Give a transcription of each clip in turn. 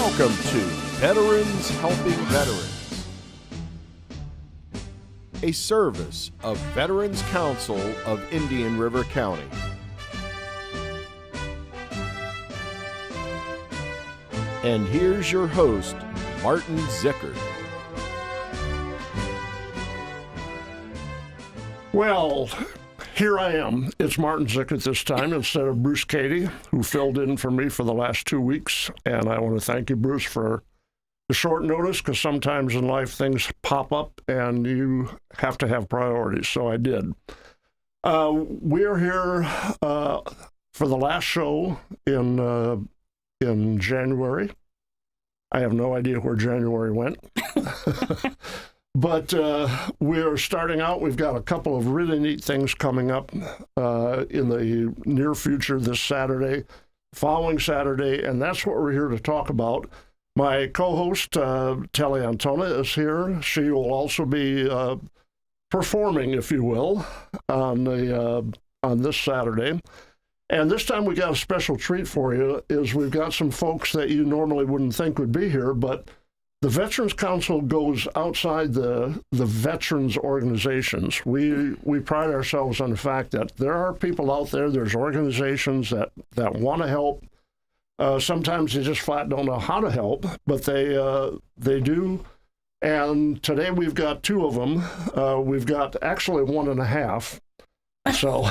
Welcome to Veterans Helping Veterans, a service of Veterans Council of Indian River County. And here's your host, Martin Zickert. Well, here I am. It's Martin Zickert this time instead of Bruce Cady, who filled in for me for the last 2 weeks. And I want to thank you, Bruce, for the short notice, because sometimes in life things pop up and you have to have priorities. So I did. We're here for the last show in January. I have no idea where January went. But we're starting out. We've got a couple of really neat things coming up in the near future this Saturday, following Saturday, and that's what we're here to talk about. My co-host, Telly Antona, is here. She will also be performing, if you will, on this Saturday. And this time we got a special treat for you, is we've got some folks that you normally wouldn't think would be here, but the Veterans Council goes outside the veterans organizations. We pride ourselves on the fact that there are people out there, there's organizations that want to help. Sometimes they just flat don't know how to help, but they do. And today we've got two of them. We've got actually one and a half. So,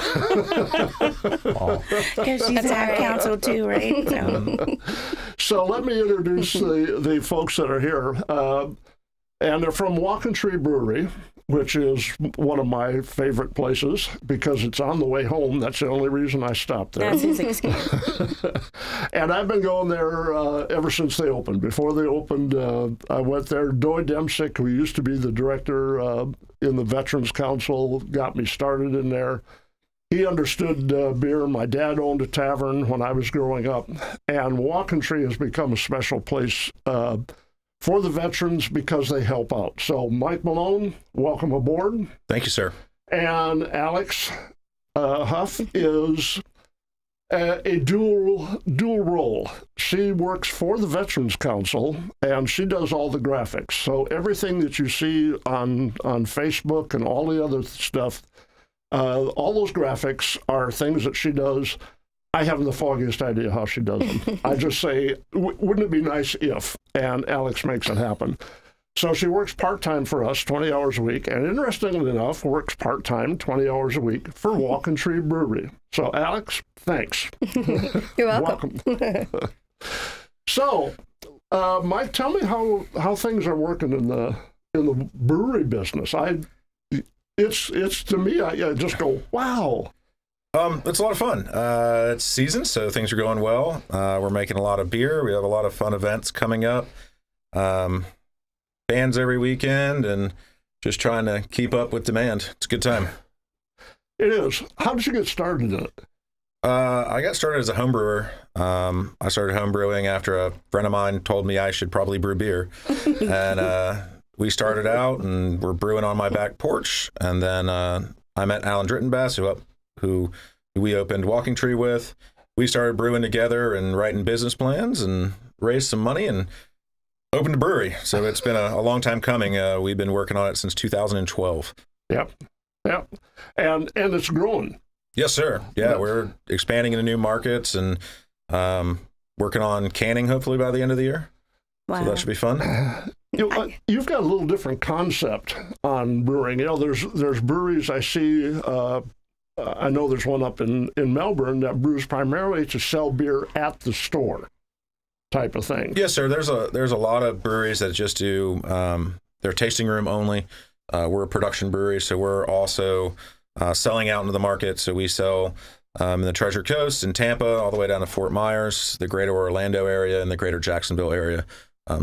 because she's our council too, right? So let me introduce the folks that are here, and they're from Walking Tree Brewery, which is one of my favorite places because it's on the way home. That's the only reason I stopped there. That's his excuse. And I've been going there ever since they opened. Before they opened, I went there. Doy Demsick, who used to be the director in the Veterans Council, got me started in there. He understood beer. My dad owned a tavern when I was growing up. And Walking Tree has become a special place for the veterans because they help out. So Mike Malone, welcome aboard. Thank you, sir. And Alex Huff is a dual role. She works for the Veterans Council, and she does all the graphics. So everything that you see on Facebook and all the other stuff, all those graphics are things that she does. I haven't the foggiest idea how she does them. I just say, wouldn't it be nice if? And Alex makes it happen. So she works part-time for us, 20 hours a week, and interestingly enough, works part-time, 20 hours a week for Walking Tree Brewery. So Alex, thanks. You're welcome. So, Mike, tell me how things are working in the brewery business. It's to me, I just go, wow. It's a lot of fun. It's season, so things are going well. We're making a lot of beer. We have a lot of fun events coming up. Bands every weekend, and just trying to keep up with demand. It's a good time. It is. How did you get started in it? I got started as a home brewer. I started home brewing after a friend of mine told me I should probably brew beer. And we started out, and we're brewing on my back porch. And then I met Alan Drittenbass, who we opened Walking Tree with. We started brewing together and writing business plans and raised some money and opened a brewery. So it's been a long time coming. We've been working on it since 2012. Yep. And it's growing. Yes, sir. Yeah, we're expanding into new markets and working on canning hopefully by the end of the year. Wow. So that should be fun. You've got a little different concept on brewing. There's breweries I see. I know there's one up in Melbourne that brews primarily to sell beer at the store type of thing. Yes, sir. There's a lot of breweries that just do their tasting room only. We're a production brewery, so we're also selling out into the market. So we sell in the Treasure Coast in Tampa all the way down to Fort Myers, the greater Orlando area, and the greater Jacksonville area.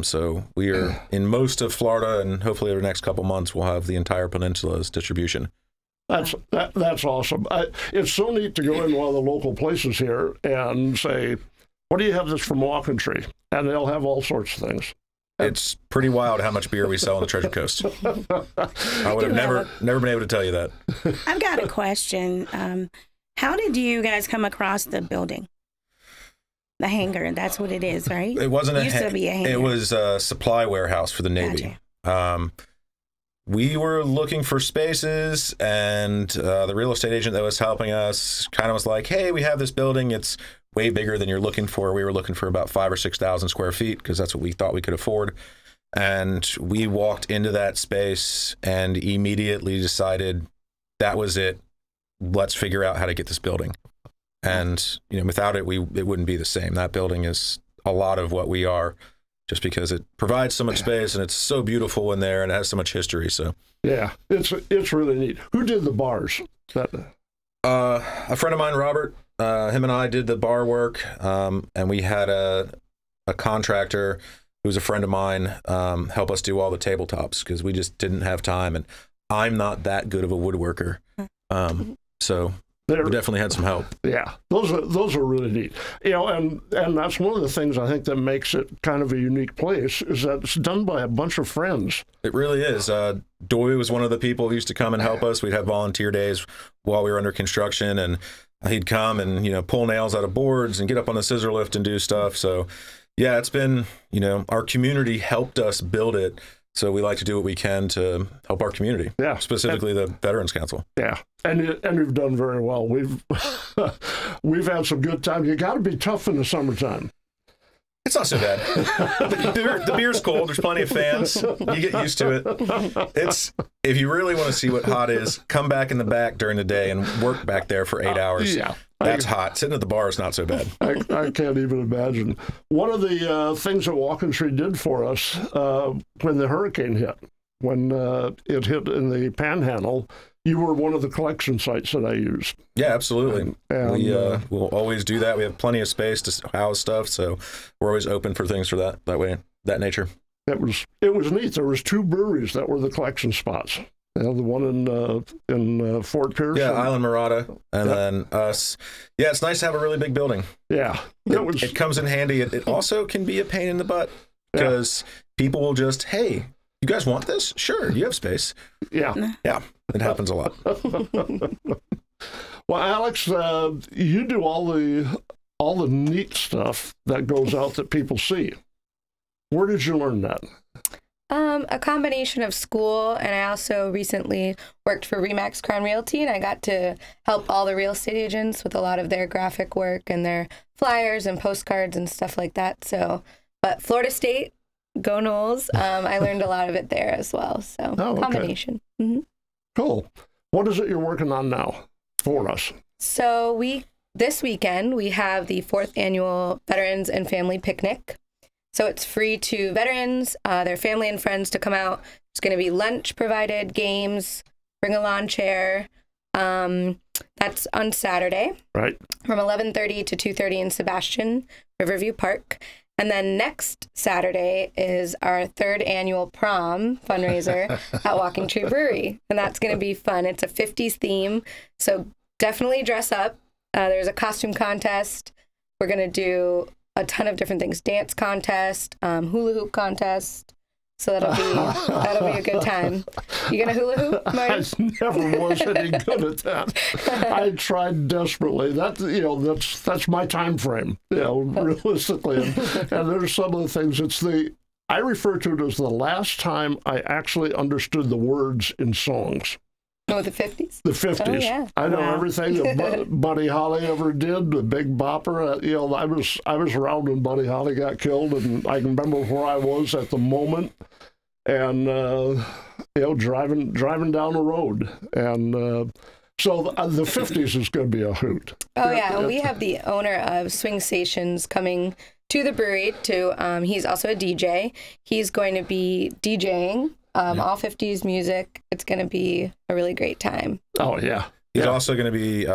So we are in most of Florida, and hopefully over the next couple months we'll have the entire peninsula's distribution. That's awesome. It's so neat to go in one of the local places here and say, what do you have that's from Walking Tree? And they'll have all sorts of things. It's pretty wild how much beer we sell on the Treasure Coast. I would have never been able to tell you that. I've got a question. How did you guys come across the building? The hangar, and that's what it is, right? It wasn't Used to be a hangar. It was a supply warehouse for the Navy. Gotcha. We were looking for spaces, and the real estate agent that was helping us kind of was like, "Hey, we have this building. It's way bigger than you're looking for. We were looking for about 5,000 or 6,000 square feet because that's what we thought we could afford." And we walked into that space and immediately decided that was it. Let's figure out how to get this building. And without it, it wouldn't be the same. That building is a lot of what we are, just because it provides so much space and it's so beautiful in there and it has so much history. So yeah, it's really neat. Who did the bars? A friend of mine, Robert. Him and I did the bar work, and we had a contractor who's a friend of mine help us do all the tabletops because we just didn't have time, and I'm not that good of a woodworker, so we definitely had some help. Yeah, those are really neat. And that's one of the things I think that makes it kind of a unique place is that it's done by a bunch of friends. It really is. Doy was one of the people who used to come and help us. We'd have volunteer days while we were under construction, and he'd come and pull nails out of boards and get up on the scissor lift and do stuff. So yeah, it's been our community helped us build it. So we like to do what we can to help our community. Yeah, specifically the Veterans Council. Yeah, and we've done very well. We've had some good times. You got to be tough in the summertime. It's not so bad. The beer's cold. There's plenty of fans. You get used to it. If you really want to see what hot is, come back in the back during the day and work back there for 8 hours. Yeah. That's hot. Sitting at the bar is not so bad. I can't even imagine. One of the things that Walking Tree did for us when the hurricane hit, when it hit in the Panhandle, you were one of the collection sites that I used. Yeah, absolutely. And we'll always do that. We have plenty of space to house stuff, so we're always open for things for that nature. It was neat. There was 2 breweries that were the collection spots. The one in Fort Pierce. Yeah, Island Murata, and then us. Yeah, it's nice to have a really big building. Yeah. It comes in handy. It also can be a pain in the butt because people will just, hey, you guys want this? Sure, you have space. Yeah. Yeah, it happens a lot. Well, Alex, you do all the neat stuff that goes out that people see. Where did you learn that? A combination of school, and I also recently worked for Remax Crown Realty, and I got to help all the real estate agents with a lot of their graphic work and their flyers and postcards and stuff like that. So, but Florida State, go Noles, I learned a lot of it there as well. So, combination. Mm-hmm. Cool. What is it you're working on now for us? So, this weekend, we have the 4th annual Veterans and Family Picnic. So it's free to veterans, their family and friends to come out. It's going to be lunch provided, games, bring a lawn chair. That's on Saturday. Right. From 11:30 to 2:30 in Sebastian, Riverview Park. And then next Saturday is our 3rd annual prom fundraiser at Walking Tree Brewery. And that's going to be fun. It's a 50s theme. So definitely dress up. There's a costume contest. We're going to do a ton of different things, dance contest, hula hoop contest. So that'll be a good time. You gonna hula hoop, Marty? I never was any good at that. I tried desperately. That's my time frame. Realistically, and there's some of the things. I refer to it as the last time I actually understood the words in songs. Oh, the 50s? The 50s. Oh, yeah. I know everything that Buddy Holly ever did, the Big Bopper. I was around when Buddy Holly got killed, and I can remember where I was at the moment, and driving down the road, and so the 50s is going to be a hoot. Oh yeah, we have the owner of Swing Stations coming to the brewery. He's also a DJ. He's going to be DJing. All 50s music. It's going to be a really great time. Oh, yeah. He's also going to be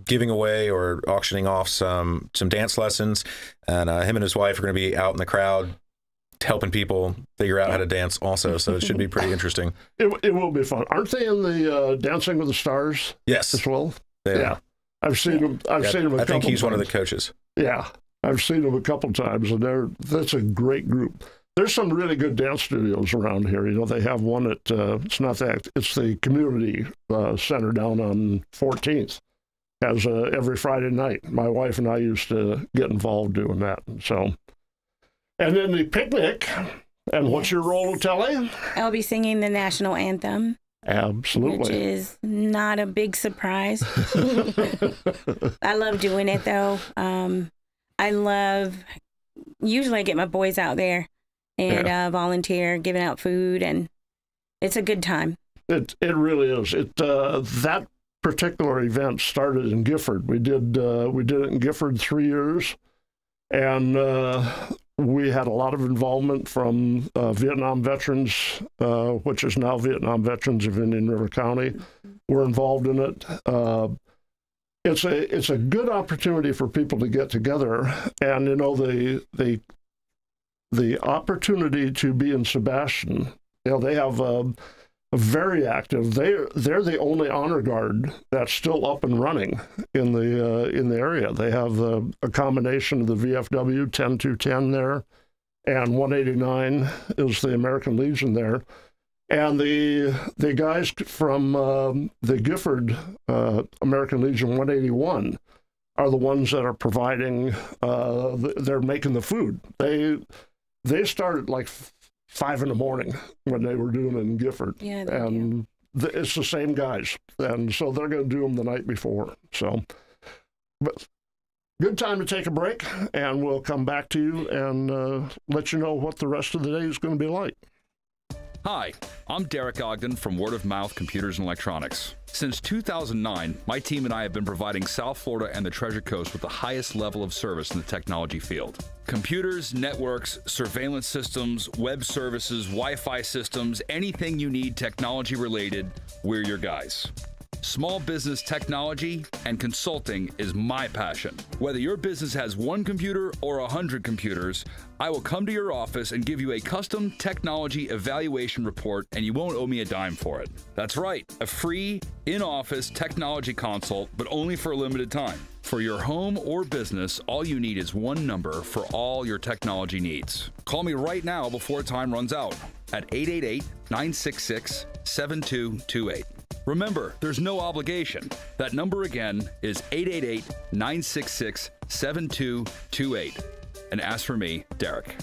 giving away or auctioning off some dance lessons. And him and his wife are going to be out in the crowd helping people figure out how to dance also. So it should be pretty interesting. It will be fun. Aren't they in the Dancing with the Stars? Yes. As well? Yeah. I've seen them. I think he's one of the coaches. Yeah. I've seen them a couple times, and that's a great group. There's some really good dance studios around here. They have one at, it's the community center down on 14th. as every Friday night. My wife and I used to get involved doing that. So, and then the picnic. And what's your role, Telly? I'll be singing the national anthem. Absolutely. Which is not a big surprise. I love doing it, though. Usually I get my boys out there and volunteer, giving out food, and it's a good time. It really is. That particular event started in Gifford. We did it in Gifford 3 years, and we had a lot of involvement from Vietnam veterans, which is now Vietnam Veterans of Indian River County. We're involved in it. It's a good opportunity for people to get together, and you know the opportunity to be in Sebastian. You know, they have a very active. They're the only honor guard that's still up and running in the area. They have a combination of the VFW 10-210 there, and 189 is the American Legion there, and the guys from the Gifford American Legion 181 are the ones that are providing. They're making the food. They started like 5 in the morning when they were doing it in Gifford. Yeah, and it's the same guys. And so they're going to do them the night before. So, but good time to take a break, and we'll come back to you and let you know what the rest of the day is going to be like. Hi, I'm Derek Ogden from Word of Mouth Computers and Electronics. Since 2009, my team and I have been providing South Florida and the Treasure Coast with the highest level of service in the technology field. Computers, networks, surveillance systems, web services, Wi-Fi systems, anything you need technology related, we're your guys. Small business technology and consulting is my passion. Whether your business has 1 computer or 100 computers, I will come to your office and give you a custom technology evaluation report, and you won't owe me a dime for it. That's right, a free in-office technology consult, but only for a limited time. For your home or business, all you need is one number for all your technology needs. Call me right now before time runs out at 888-966-7228. Remember, there's no obligation. That number again is 888-966-7228. And ask for me, Derek.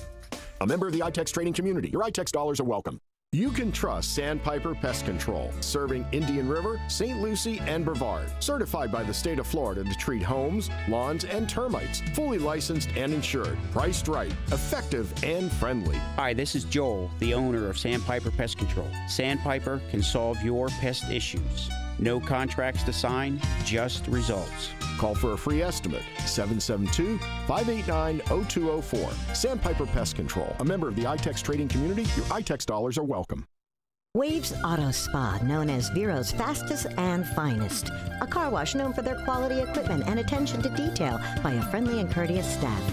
A member of the iTex trading community. Your iTex dollars are welcome. You can trust Sandpiper Pest Control, serving Indian River, St. Lucie, and Brevard. Certified by the state of Florida to treat homes, lawns, and termites. Fully licensed and insured. Priced right, effective, and friendly. Hi, this is Joel, the owner of Sandpiper Pest Control. Sandpiper can solve your pest issues. No contracts to sign, just results. Call for a free estimate, 772-589-0204. Sandpiper Pest Control, a member of the iTex trading community. Your iTex dollars are welcome. Waves Auto Spa, known as Vero's fastest and finest. A car wash known for their quality equipment and attention to detail by a friendly and courteous staff.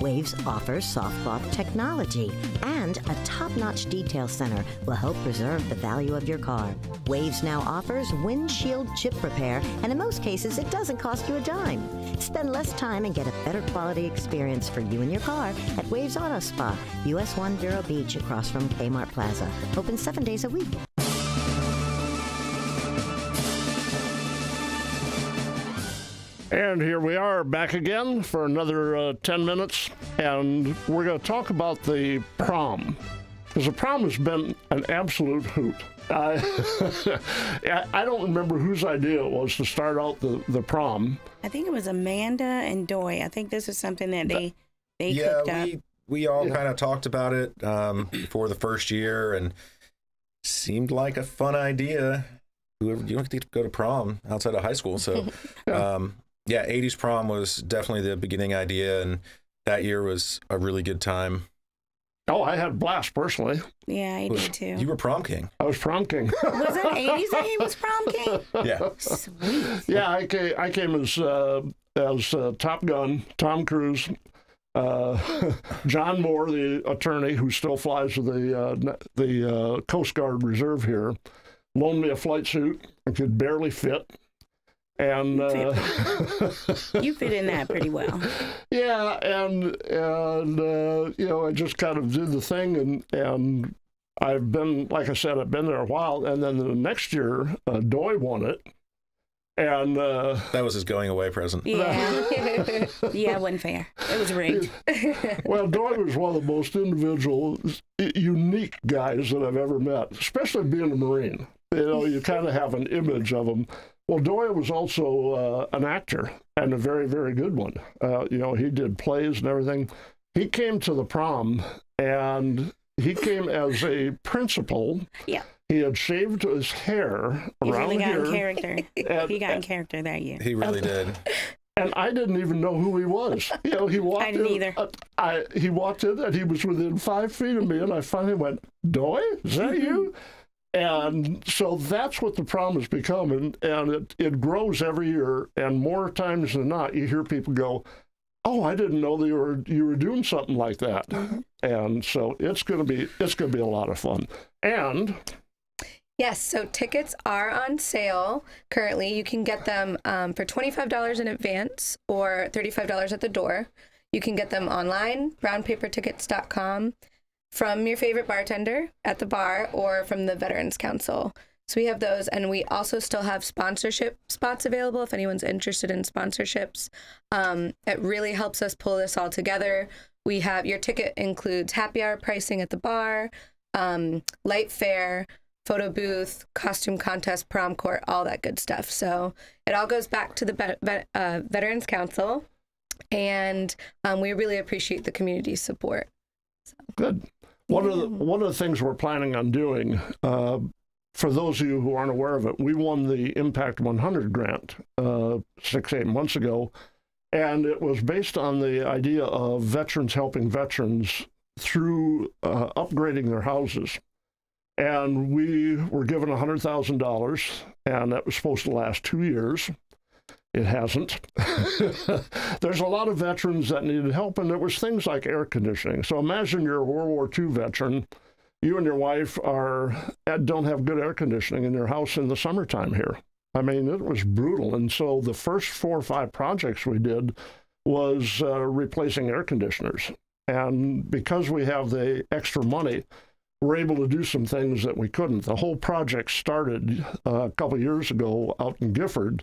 Waves offers soft cloth technology, and a top-notch detail center will help preserve the value of your car. Waves now offers windshield chip repair, and in most cases, it doesn't cost you a dime. Spend less time and get a better quality experience for you and your car at Waves Auto Spa, US 1 Vero Beach, across from Kmart Plaza. Open 7 days a week. And here we are back again for another 10 minutes, and we're going to talk about the prom, because the prom has been an absolute hoot. I don't remember whose idea it was to start out the prom. I think it was Amanda and Doy. I think this is something that they cooked up. We all kind of talked about it before the first year, and seemed like a fun idea. You don't get to go to prom outside of high school, so... Yeah, 80s prom was definitely the beginning idea, and that year was a really good time. Oh, I had a blast, personally. Yeah, I did too. You were prom king. I was prom king. Was it 80s that he was prom king? Yeah. Sweet. Yeah, I came as Top Gun, Tom Cruise, John Moore, the attorney who still flies with the Coast Guard Reserve here, loaned me a flight suit. I could barely fit. And you fit in that pretty well. Yeah, and you know, I just kind of did the thing, and I've been, like I said, I've been there a while, and then the next year, Doy won it, And that was his going away present. Yeah. Yeah, it wasn't fair. It was rigged. Well, Doyle was one of the most individual, unique guys that I've ever met, especially being a Marine. You know, you kind of have an image of him. Well, Doyle was also an actor, and a very, very good one. You know, he did plays and everything. He came to the prom, and he came as a principal. Yeah. He had shaved his hair He around really got here. in character. And, He got in character that year. He really did. And I didn't even know who he was. You know, he walked I didn't in. either. He walked in, and he was within 5 feet of me, and I finally went, "Doy, is that you?" And so that's what the prom has become, and it grows every year. And more times than not, you hear people go, "Oh, I didn't know that you were doing something like that." And so it's gonna be a lot of fun. And Yes, so tickets are on sale currently. You can get them for $25 in advance or $35 at the door. You can get them online, brownpapertickets.com, from your favorite bartender at the bar or from the Veterans Council. So we have those, and we also still have sponsorship spots available if anyone's interested in sponsorships. It really helps us pull this all together. We have, your ticket includes happy hour pricing at the bar, light fare, photo booth, costume contest, prom court, all that good stuff. So it all goes back to the Veterans Council, and we really appreciate the community's support. So. Good. One of the things we're planning on doing, for those of you who aren't aware of it, we won the Impact 100 grant 6-8 months ago, and it was based on the idea of veterans helping veterans through upgrading their houses. And we were given $100,000, and that was supposed to last 2 years. It hasn't. There's a lot of veterans that needed help, and there was things like air conditioning. So imagine you're a World War II veteran. You and your wife don't have good air conditioning in your house in the summertime here. I mean, it was brutal. And so the first 4 or 5 projects we did was replacing air conditioners. And because we have the extra money, we're able to do some things that we couldn't. The whole project started a couple of years ago out in Gifford,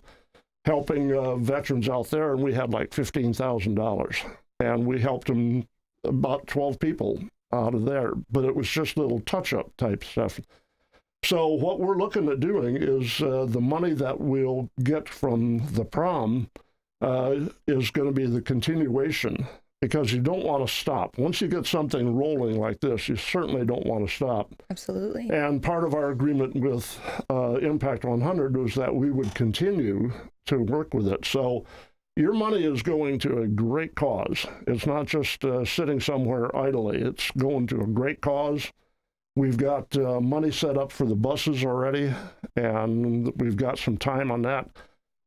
helping veterans out there, and we had like $15,000. And we helped them, about 12 people out of there, but it was just little touch-up type stuff. So what we're looking at doing is the money that we'll get from the prom is going to be the continuation, because you don't want to stop. Once you get something rolling like this, you certainly don't want to stop. Absolutely. And part of our agreement with Impact 100 was that we would continue to work with it. So your money is going to a great cause. It's not just sitting somewhere idly. It's going to a great cause. We've got money set up for the buses already, and we've got some time on that.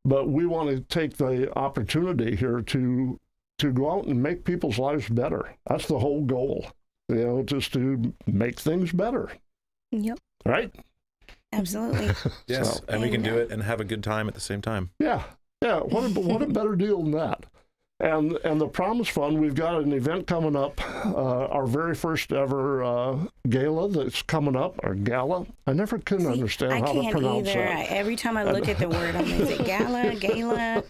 But we want to take the opportunity here to go out and make people's lives better. That's the whole goal, just to make things better. Yep. Right? Absolutely. Yes, So, and we can do it and have a good time at the same time. Yeah. What a better deal than that. And the prom is fun. We've got an event coming up, our very first ever gala that's coming up, or gala. I never can understand how to pronounce that. Every time I look at the word, I'm going to say gala.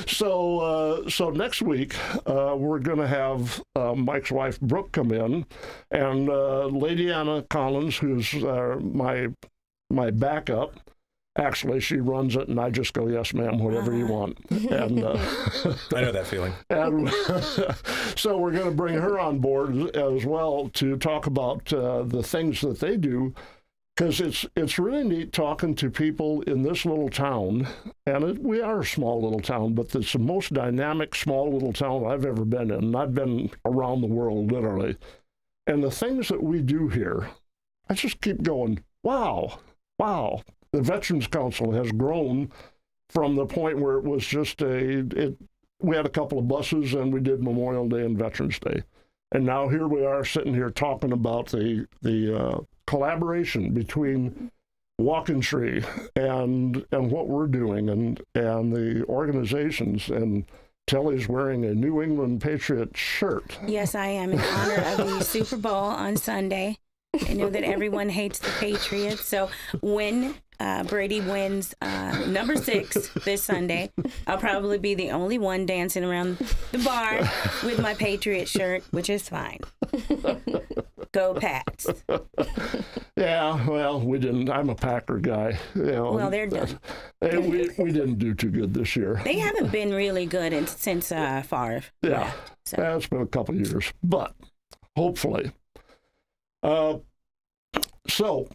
So next week, we're going to have Mike's wife, Brooke, come in, and Lady Anna Collins, who's my backup. Actually, she runs it, and I just go, "Yes, ma'am, whatever you want." And I know that feeling. And so we're going to bring her on board as well to talk about the things that they do, because it's really neat talking to people in this little town. And we are a small little town, but it's the most dynamic small little town I've ever been in. And I've been around the world, literally. And the things that we do here, I just keep going, wow. The Veterans Council has grown from the point where it was just we had a couple of buses and we did Memorial Day and Veterans Day. And now here we are sitting here talking about the collaboration between Walking Tree and what we're doing and the organizations. And Telly's wearing a New England Patriot shirt. Yes, I am, in honor of the Super Bowl on Sunday. I know that everyone hates the Patriots. So when Brady wins number 6 this Sunday, I'll probably be the only one dancing around the bar with my Patriot shirt, which is fine. Go Pats. Yeah, well, we didn't. I'm a Packer guy. Well, they're done. We didn't do too good this year. They haven't been really good since Favre left. So. Yeah, it's been a couple of years, but hopefully. So,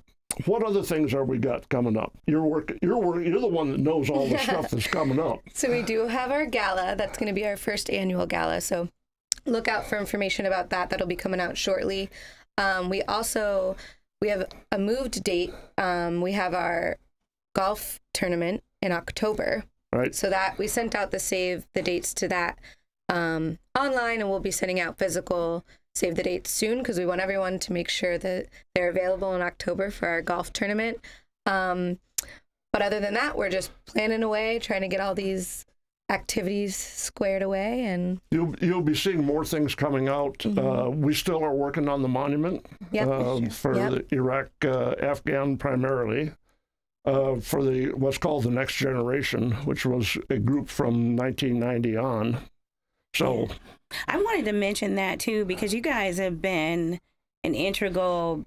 what other things are we got coming up? You're the one that knows all the stuff that's coming up. So we do have our gala. That's going to be our first annual gala. So look out for information about that. That'll be coming out shortly. We have a moved date. We have our golf tournament in October. Right. So that we sent out the save the dates to that online, and we'll be sending out physical save the dates soon because we want everyone to make sure that they're available in October for our golf tournament. But other than that, we're just planning away, trying to get all these activities squared away, and you'll be seeing more things coming out. We still are working on the monument for the Iraq Afghan primarily. For what's called the Next Generation, which was a group from 1990 on. So I wanted to mention that too, because you guys have been an integral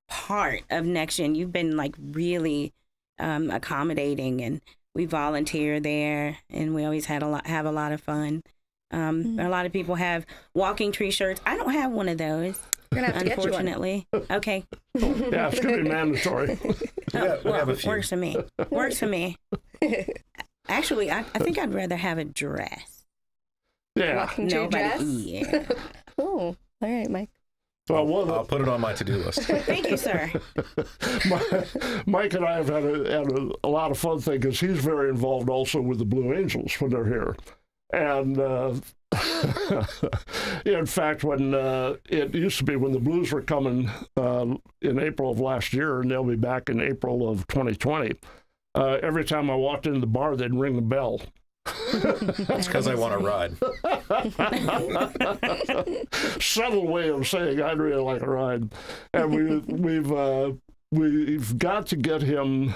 part of Next Gen. You've been like really accommodating, and we volunteer there, and we always have a lot of fun. A lot of people have Walking Tree shirts. I don't have one of those. We're gonna have to unfortunately. Get you one. Okay. Yeah, it's gonna be mandatory. We have a few. Works for me. Works for me. Actually, I think I'd rather have a dress. Yeah. Walking Tree dress? Yeah. Oh, all right, Mike. Well, I'll put it on my to-do list. Thank you, sir. Mike and I have had a lot of fun thing because he's very involved also with the Blue Angels when they're here. And in fact, when it used to be when the Blues were coming in April of last year, and they'll be back in April of 2020, every time I walked into the bar, they'd ring the bell. That's because I want to ride. Subtle way of saying I'd really like a ride. And we've got to get him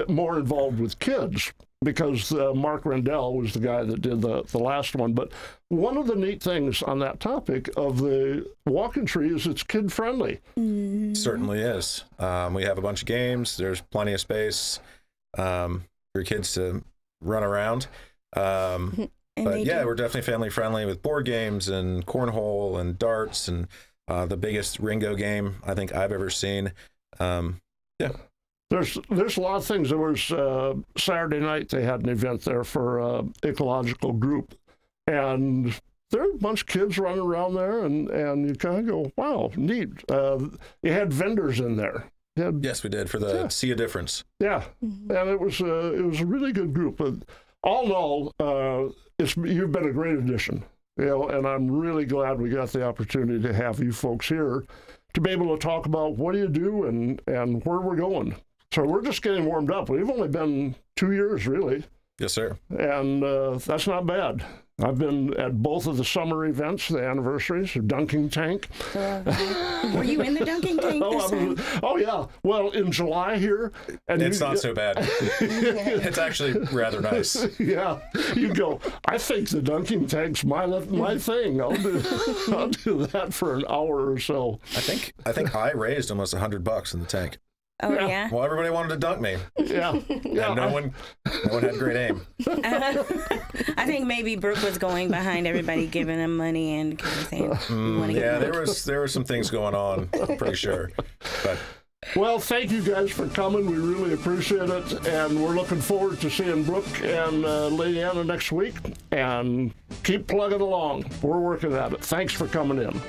more involved with kids, because Mark Rendell was the guy that did the last one. But one of the neat things on that topic of the Walking Tree is it's kid-friendly. Certainly is. We have a bunch of games. There's plenty of space for kids to run around. But yeah, we're definitely family-friendly with board games and cornhole and darts and the biggest Ringo game I think I've ever seen. Yeah. There's a lot of things. There was Saturday night they had an event there for ecological group, and there were a bunch of kids running around there, and you kind of go, wow, neat. You had vendors in there. Yes, we did, for the See a Difference. Yeah, and it was a really good group. But all in all, you've been a great addition, and I'm really glad we got the opportunity to have you folks here to be able to talk about what do you do and where we're going. So we're just getting warmed up. We've only been 2 years, really. Yes, sir. And that's not bad. I've been at both of the summer events, the anniversaries of Dunking Tank. Were you in the Dunking Tank this time? Oh, yeah. Well, in July here. And it's not so bad. It's actually rather nice. Yeah. You go, I think the Dunking Tank's my thing. I'll do that for an hour or so. I think I raised almost $100 in the tank. Oh, yeah? Well, everybody wanted to dunk me. Yeah. And no one had great aim. I think maybe Brooke was going behind everybody, giving him money and kind of saying, yeah, there were some things going on, I'm pretty sure. But well, thank you guys for coming. We really appreciate it. And we're looking forward to seeing Brooke and Lady Anna next week. And keep plugging along. We're working at it. Thanks for coming in.